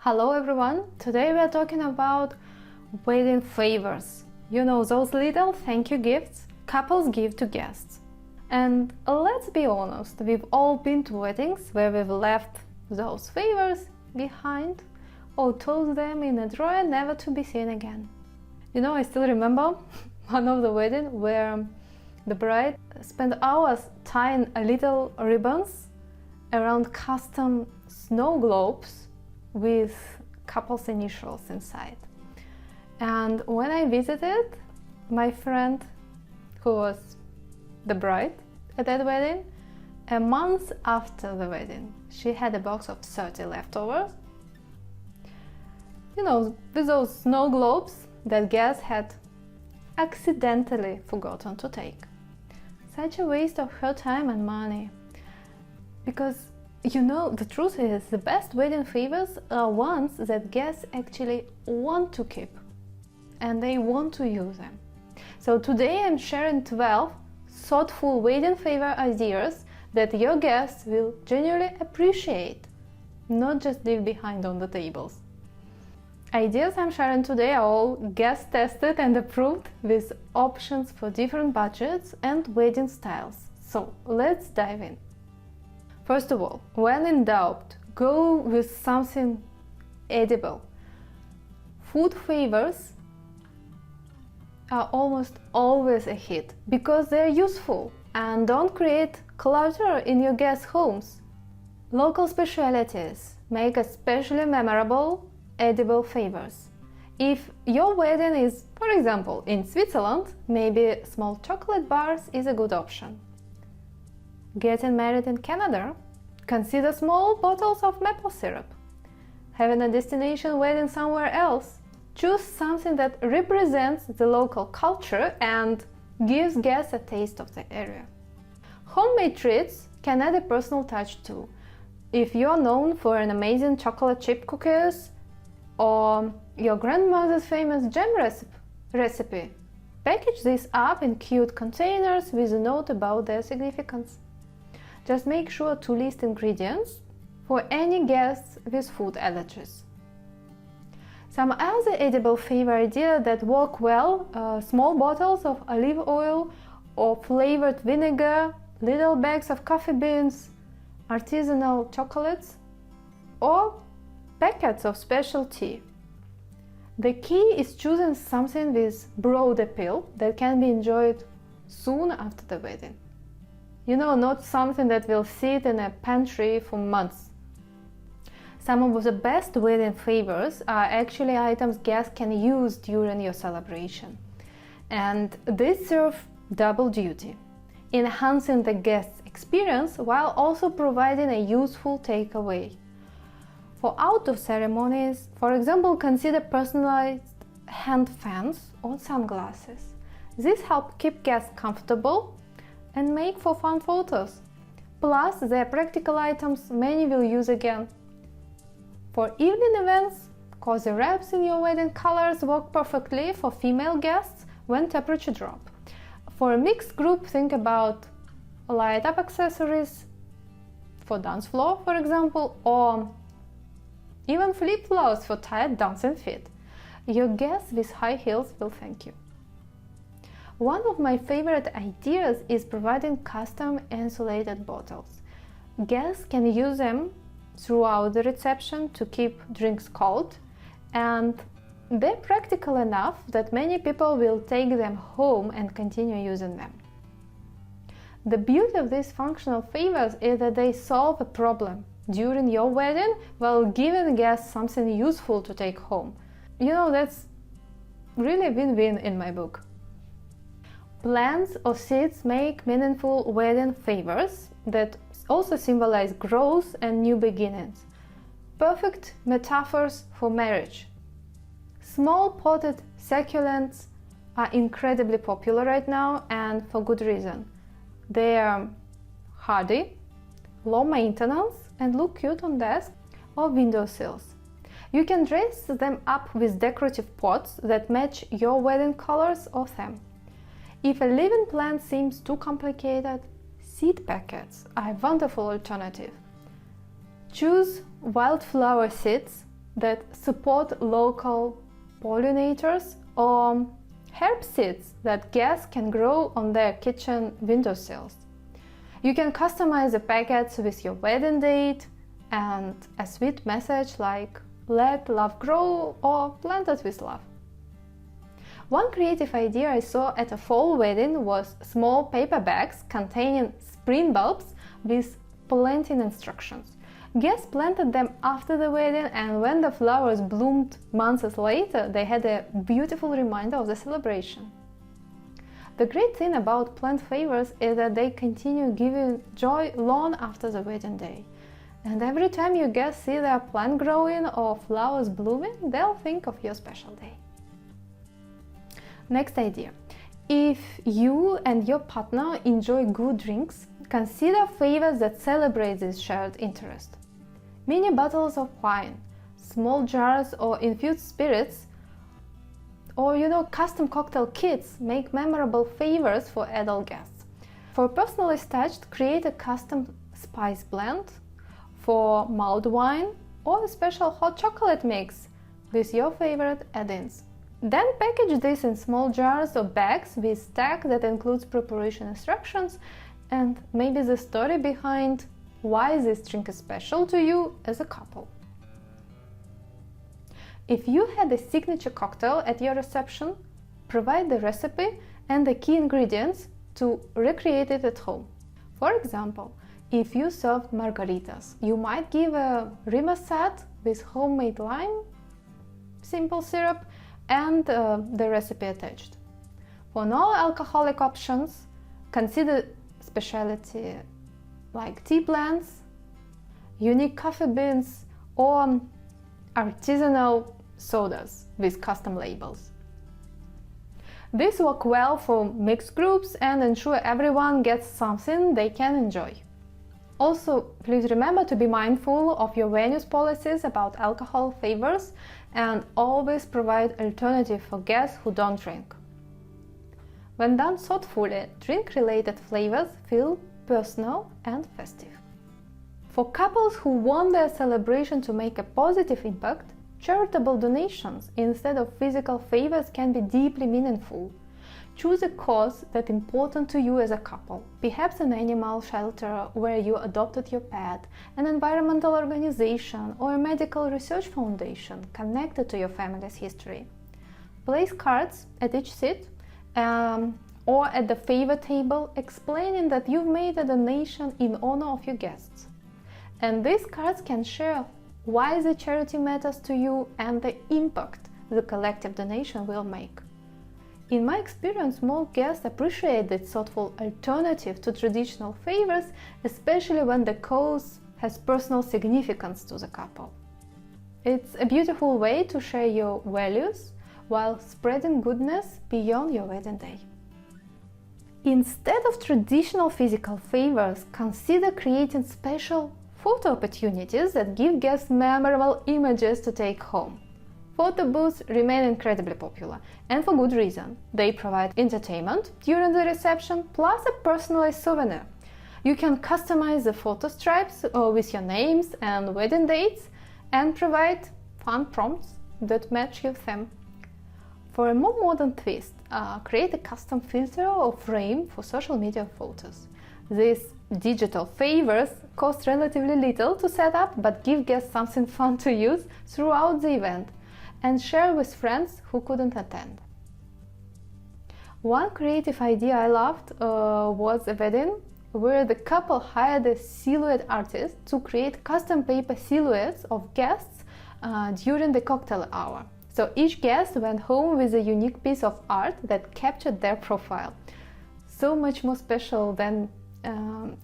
Hello everyone! Today we are talking about wedding favors. You know, those little thank you gifts couples give to guests. And let's be honest, we've all been to weddings where we've left those favors behind or tossed them in a drawer never to be seen again. You know, I still remember one of the weddings where the bride spent hours tying little ribbons around custom snow globes with couple's initials inside. And when I visited my friend who was the bride at that wedding, a month after the wedding, she had a box of 30 leftovers. You know, with those snow globes that guests had accidentally forgotten to take. Such a waste of her time and money. Because you know, the truth is, the best wedding favors are ones that guests actually want to keep and they want to use them. So today I'm sharing 12 thoughtful wedding favor ideas that your guests will genuinely appreciate, not just leave behind on the tables. Ideas I'm sharing today are all guest tested and approved with options for different budgets and wedding styles. So let's dive in. First of all, when in doubt, go with something edible. Food favors are almost always a hit because they're useful and don't create clutter in your guests' homes. Local specialties make especially memorable edible favors. If your wedding is, for example, in Switzerland, maybe small chocolate bars is a good option. Getting married in Canada? Consider small bottles of maple syrup. Having a destination wedding somewhere else? Choose something that represents the local culture and gives guests a taste of the area. Homemade treats can add a personal touch too. If you're known for an amazing chocolate chip cookies or your grandmother's famous jam recipe, package this up in cute containers with a note about their significance. Just make sure to list ingredients for any guests with food allergies. Some other edible favor ideas that work well: small bottles of olive oil or flavored vinegar, little bags of coffee beans, artisanal chocolates, or packets of special tea. The key is choosing something with broad appeal that can be enjoyed soon after the wedding. You know, not something that will sit in a pantry for months. Some of the best wedding favors are actually items guests can use during your celebration. And these serve double duty, enhancing the guest's experience while also providing a useful takeaway. For outdoor ceremonies, for example, consider personalized hand fans or sunglasses. These help keep guests comfortable and make for fun photos. Plus, they're practical items many will use again. For evening events, cozy wraps in your wedding colors work perfectly for female guests when temperature drop. For a mixed group, think about light-up accessories for dance floor, for example, or even flip-flops for tight dancing feet. Your guests with high heels will thank you. One of my favorite ideas is providing custom insulated bottles. Guests can use them throughout the reception to keep drinks cold, and they're practical enough that many people will take them home and continue using them. The beauty of these functional favors is that they solve a problem during your wedding while giving guests something useful to take home. You know, that's really a win-win in my book. Plants or seeds make meaningful wedding favors that also symbolize growth and new beginnings. Perfect metaphors for marriage. Small potted succulents are incredibly popular right now, and for good reason. They are hardy, low maintenance, and look cute on desks or windowsills. You can dress them up with decorative pots that match your wedding colors or theme. If a living plant seems too complicated, seed packets are a wonderful alternative. Choose wildflower seeds that support local pollinators or herb seeds that guests can grow on their kitchen windowsills. You can customize the packets with your wedding date and a sweet message like "Let love grow" or "Planted with love." One creative idea I saw at a fall wedding was small paper bags containing spring bulbs with planting instructions. Guests planted them after the wedding, and when the flowers bloomed months later, they had a beautiful reminder of the celebration. The great thing about plant favors is that they continue giving joy long after the wedding day. And every time your guests see their plant growing or flowers blooming, they'll think of your special day. Next idea. If you and your partner enjoy good drinks, consider favors that celebrate this shared interest. Mini bottles of wine, small jars or infused spirits, or custom cocktail kits make memorable favors for adult guests. For personalized touch, create a custom spice blend for mulled wine or a special hot chocolate mix with your favorite add-ins. Then package this in small jars or bags with tag that includes preparation instructions and maybe the story behind why this drink is special to you as a couple. If you had a signature cocktail at your reception, provide the recipe and the key ingredients to recreate it at home. For example, if you served margaritas, you might give a remousade with homemade lime, simple syrup, and the recipe attached. For non-alcoholic options, consider specialty like tea blends, unique coffee beans, or artisanal sodas with custom labels. These work well for mixed groups and ensure everyone gets something they can enjoy. Also, please remember to be mindful of your venue's policies about alcohol favors and always provide alternative for guests who don't drink. When done thoughtfully, drink-related flavors feel personal and festive. For couples who want their celebration to make a positive impact, charitable donations instead of physical favors can be deeply meaningful. Choose a cause that's important to you as a couple, perhaps an animal shelter where you adopted your pet, an environmental organization, or a medical research foundation connected to your family's history. Place cards at each seat or at the favor table explaining that you've made a donation in honor of your guests. And these cards can share why the charity matters to you and the impact the collective donation will make. In my experience, more guests appreciate this thoughtful alternative to traditional favors, especially when the cause has personal significance to the couple. It's a beautiful way to share your values while spreading goodness beyond your wedding day. Instead of traditional physical favors, consider creating special photo opportunities that give guests memorable images to take home. Photo booths remain incredibly popular, and for good reason. They provide entertainment during the reception, plus a personalized souvenir. You can customize the photo stripes with your names and wedding dates, and provide fun prompts that match your theme. For a more modern twist, create a custom filter or frame for social media photos. These digital favors cost relatively little to set up, but give guests something fun to use throughout the event and share with friends who couldn't attend. One creative idea I loved was a wedding where the couple hired a silhouette artist to create custom paper silhouettes of guests during the cocktail hour. So each guest went home with a unique piece of art that captured their profile. So much more special than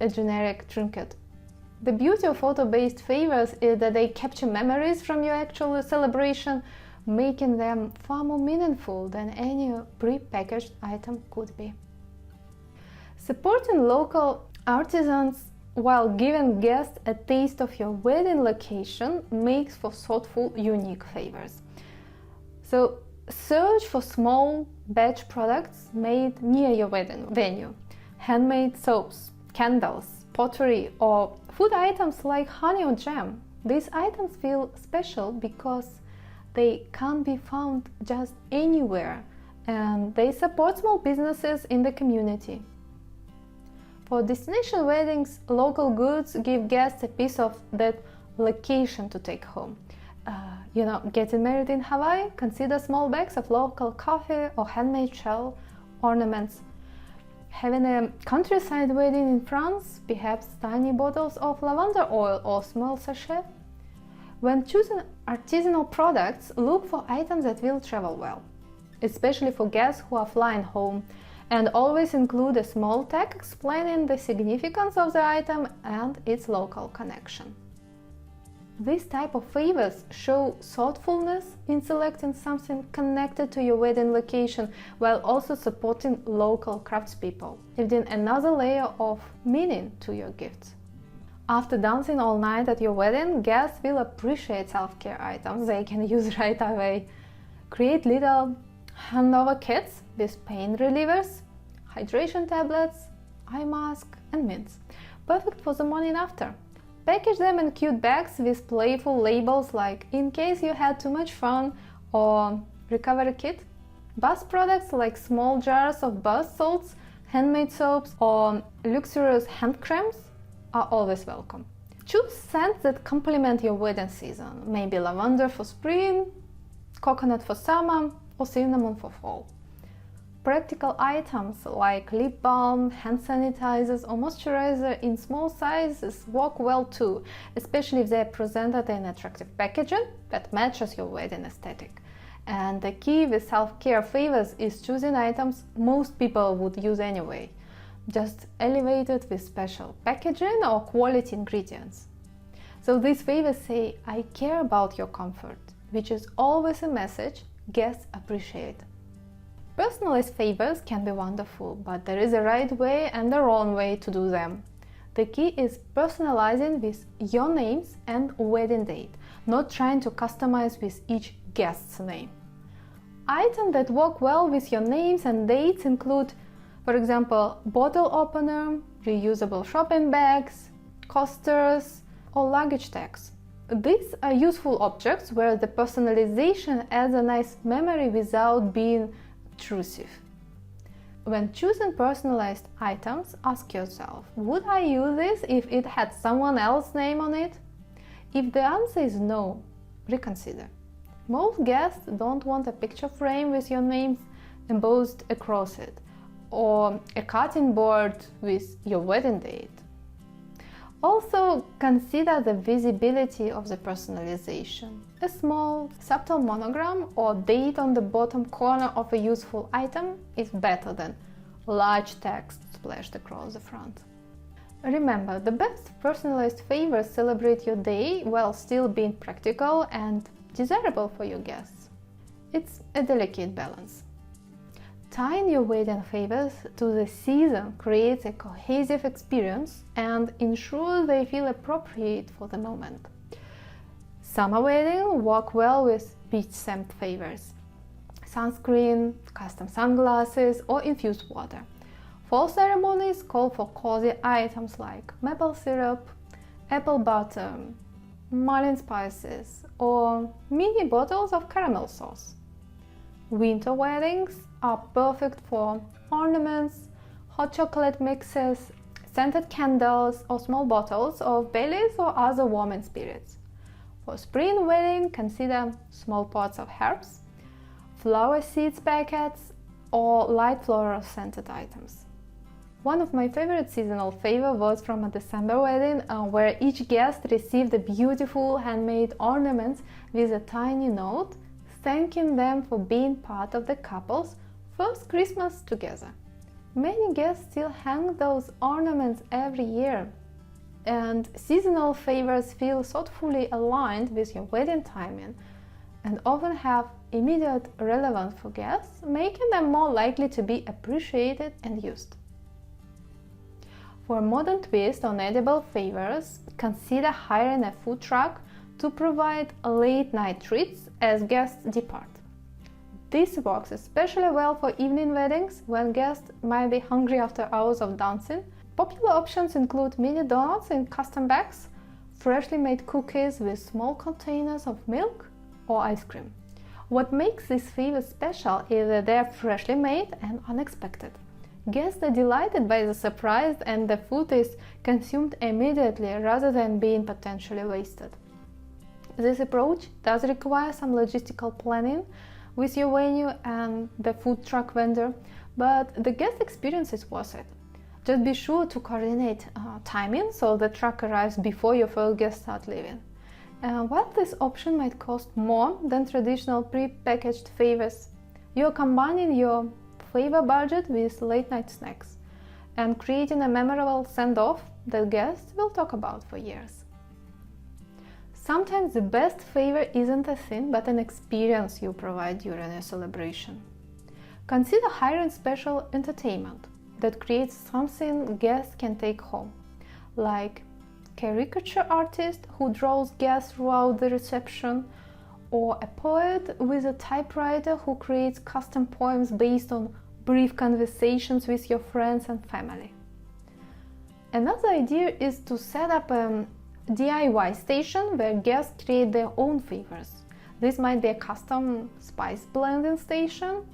a generic trinket. The beauty of photo-based favors is that they capture memories from your actual celebration, making them far more meaningful than any pre-packaged item could be. Supporting local artisans while giving guests a taste of your wedding location makes for thoughtful, unique favors. So search for small batch products made near your wedding venue. Handmade soaps, candles, pottery, or food items like honey or jam These items feel special because they can't be found just anywhere, and they support small businesses in the community. For destination weddings, local goods give guests a piece of that location to take home. Getting married in Hawaii, consider small bags of local coffee or handmade shell ornaments. Having a countryside wedding in France, perhaps tiny bottles of lavender oil or small sachet. When choosing artisanal products, look for items that will travel well, especially for guests who are flying home, and always include a small tag explaining the significance of the item and its local connection. This type of favors show thoughtfulness in selecting something connected to your wedding location while also supporting local craftspeople, adding another layer of meaning to your gifts. After dancing all night at your wedding, guests will appreciate self-care items they can use right away. Create little handover kits with pain relievers, hydration tablets, eye mask and mints, perfect for the morning after. Package them in cute bags with playful labels like "in case you had too much fun" or "recovery kit." Bath products like small jars of bath salts, handmade soaps or luxurious hand creams are always welcome. Choose scents that complement your wedding season, maybe lavender for spring, coconut for summer or cinnamon for fall. Practical items like lip balm, hand sanitizers or moisturizer in small sizes work well too, especially if they are presented in attractive packaging that matches your wedding aesthetic. And the key with self-care favors is choosing items most people would use anyway, just elevated with special packaging or quality ingredients. So these favors say, "I care about your comfort," which is always a message guests appreciate. Personalized favors can be wonderful, but there is a right way and a wrong way to do them. The key is personalizing with your names and wedding date, not trying to customize with each guest's name. Items that work well with your names and dates include, for example, bottle opener, reusable shopping bags, coasters, or luggage tags. These are useful objects where the personalization adds a nice memory without being intrusive. When choosing personalized items, ask yourself, would I use this if it had someone else's name on it? If the answer is no, reconsider. Most guests don't want a picture frame with your names embossed across it, or a cutting board with your wedding date. Also, consider the visibility of the personalization. A small, subtle monogram or date on the bottom corner of a useful item is better than large text splashed across the front. Remember, the best personalized favors celebrate your day while still being practical and desirable for your guests. It's a delicate balance. Tying your wedding favors to the season creates a cohesive experience and ensures they feel appropriate for the moment. Summer weddings work well with beach-themed favors: sunscreen, custom sunglasses, or infused water. Fall ceremonies call for cozy items like maple syrup, apple butter, Marlin spices, or mini bottles of caramel sauce. Winter weddings are perfect for ornaments, hot chocolate mixes, scented candles, or small bottles of Baileys or other warming spirits. For spring wedding, consider small pots of herbs, flower seeds packets, or light floral scented items. One of my favorite seasonal favors was from a December wedding where each guest received a beautiful handmade ornament with a tiny note thanking them for being part of the couple's first Christmas together. Many guests still hang those ornaments every year, and seasonal favors feel thoughtfully aligned with your wedding timing and often have immediate relevance for guests, making them more likely to be appreciated and used. For a modern twist on edible favors, consider hiring a food truck to provide late-night treats as guests depart. This works especially well for evening weddings when guests might be hungry after hours of dancing. Popular options include mini donuts in custom bags, freshly made cookies with small containers of milk or ice cream. What makes these favors special is that they are freshly made and unexpected. Guests are delighted by the surprise, and the food is consumed immediately rather than being potentially wasted. This approach does require some logistical planning with your venue and the food truck vendor, but the guest experience is worth it. Just be sure to coordinate timing so the truck arrives before your first guests start leaving. While this option might cost more than traditional pre-packaged favors, you're combining your favor budget with late-night snacks and creating a memorable send-off that guests will talk about for years. Sometimes the best favor isn't a thing but an experience you provide during a celebration. Consider hiring special entertainment that creates something guests can take home, like a caricature artist who draws guests throughout the reception, or a poet with a typewriter who creates custom poems based on brief conversations with your friends and family. Another idea is to set up a DIY station where guests create their own favors. This might be a custom spice blending station,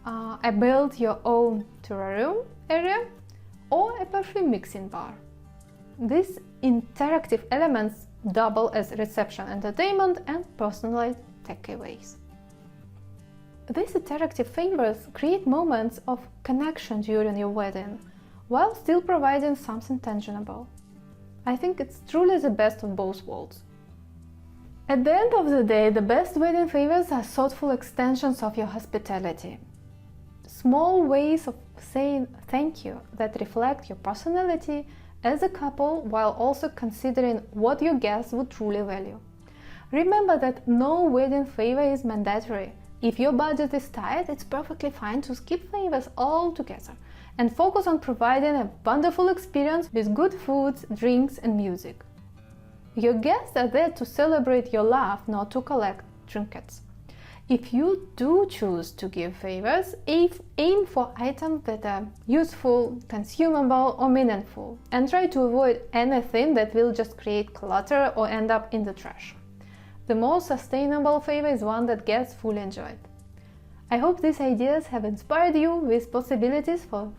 a build your own terrarium area, or a perfume mixing bar. These interactive elements double as reception entertainment and personalized takeaways. These interactive favors create moments of connection during your wedding, while still providing something tangible. I think it's truly the best of both worlds. At the end of the day, the best wedding favors are thoughtful extensions of your hospitality. Small ways of saying thank you that reflect your personality as a couple while also considering what your guests would truly value. Remember that no wedding favor is mandatory. If your budget is tight, it's perfectly fine to skip favors altogether and focus on providing a wonderful experience with good foods, drinks, and music. Your guests are there to celebrate your love, not to collect trinkets. If you do choose to give favors, aim for items that are useful, consumable, or meaningful, and try to avoid anything that will just create clutter or end up in the trash. The most sustainable favor is one that guests fully enjoyed. I hope these ideas have inspired you with possibilities for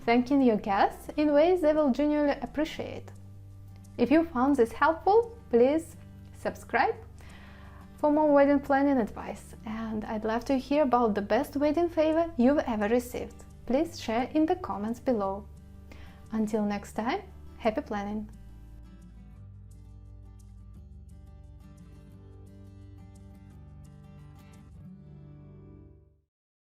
thanking your guests in ways they will genuinely appreciate. If you found this helpful, please subscribe for more wedding planning advice, and I'd love to hear about the best wedding favor you've ever received. Please share in the comments below. Until next time, happy planning!